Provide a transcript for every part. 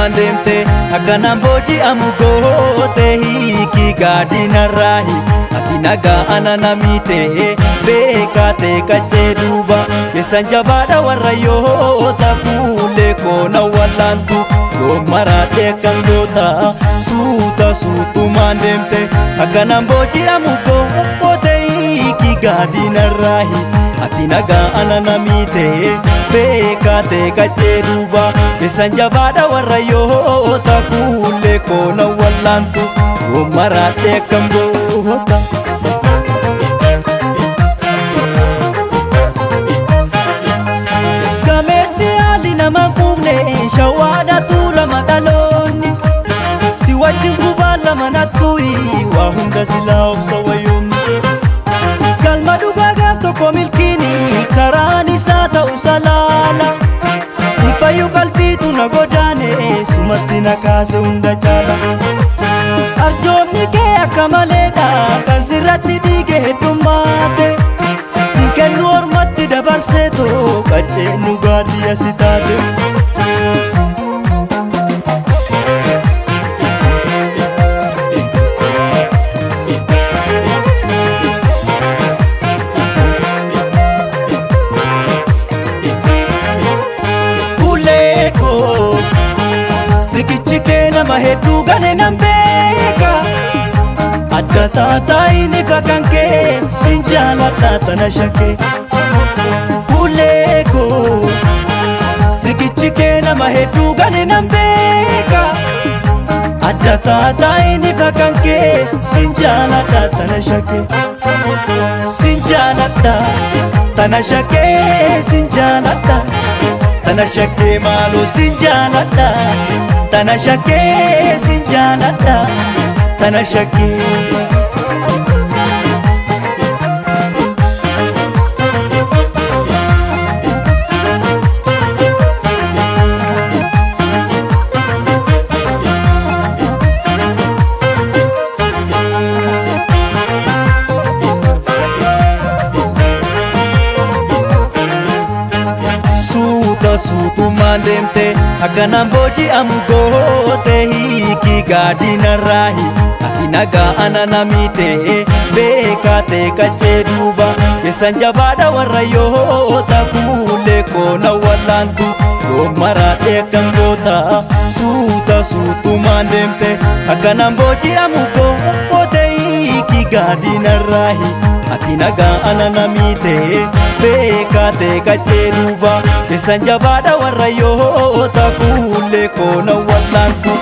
suutumaan deemte akkanaan booji'amu goote hiiki gaadinarraahi ati nagaa ana namiite beekaate qaccee duuba keessan jabaadha warra yoota fuullee koona wallaantu maraadhee akkan goota suutumaan deemte akkanaan booji'amu goote hiiki gaadinarraahi ati nagaa ana namiite beekaate qaccee duuba keessan jabaadha warra yoota fuullee koona wallaantu maraadhee akkan goota. Gameetti haalli nama quufne shawaadha tuula maqaloonni si wajjin gubaan lama nattuyi waa hunda silaa obsa wayyuumni galma dhugaa gaaf tokko milkiini karaan isaa ta'u salaala fayyuu qalbiitu na godaane sumatti na kaase hunda caala arjoomni kee akka maleedha kan sirratti dhiige heddummaate sin kennu ormatti dabarseetoo qaccee nu gaadii asi taate. Rikichi kee nama hedduu gane nan beeka adda taataayini fakkan kee sin jaaladha tana shakkee kuleekoo. Rikichi kee nama hedduu gane nan beeka adda taataayini fakkan kee sin jaaladha tana shakkee sin jaaladha tana shakkee sin jaaladha tana shakkee maaloo sin jaaladha tana shakkee sin jaaladha tana shakkee. Suutumaan deemte akkanaan booji'amu goote hiiki gaadinarraahi ati nagaa ana namiite beekaate qaccee duuba keessan jabaadha warra yoota fuullee koona wallaantu maraadhee akkan goota suutumaan deemte akkanaan booji'amu goote hiiki gaadinarraahi ati nagaa ana namiite beekaate qaccee duuba keessan jabaadha warra yoota fuullee koona wallaantu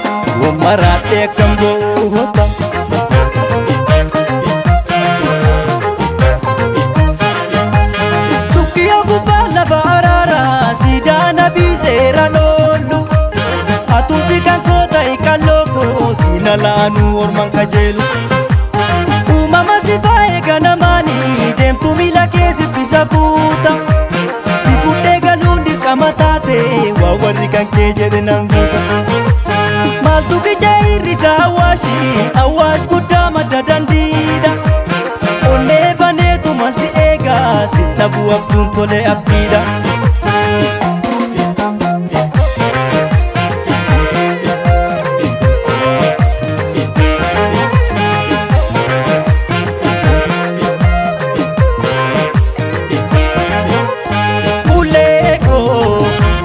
maraadhee akkan goota. Tukkiyoo gubbaa lafa araaraa siidaa nabii seeraan oollu atumti kan koo ta'e qalloo koo siina laanuu orman kajeelu uumama si faayee ganamaanii deemtu miila kee sibbisa fuuta si fudhee galuun dirqama taate waa warri kan kee jedhe nan guuta maaltu qicee hir'isa awwaash guddaa madda dandiidha onnee baneetuma si eegaa si dhabuu abjuun tolee abdiidha.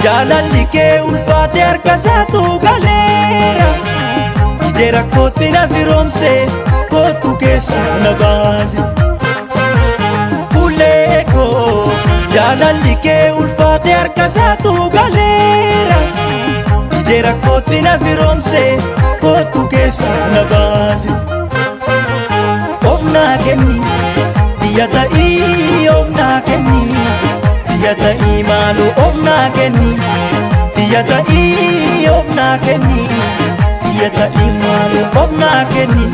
Jaalalli kee ulfaate harka isaatu galeera jidee rakkootti na firoomse kootu keessa na baase. Kuleekoo jaalalli kee ulfaate harka isaatu galeera jidee rakkootti na firoomse kootu keessa na baase. Of naa kenni biyya ta'ii of naa kenni. Biyya ta'ii maaloo of naa kenni biyya ta'ii of naa kenni biyya ta'ii maaloo of naa kenni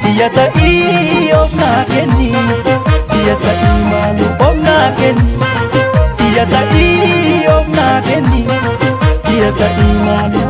biyya ta'ii of naa kenni biyya ta'ii maaloo of naa kenni biyya ta'ii of naa kenni biyya ta'ii maaloo.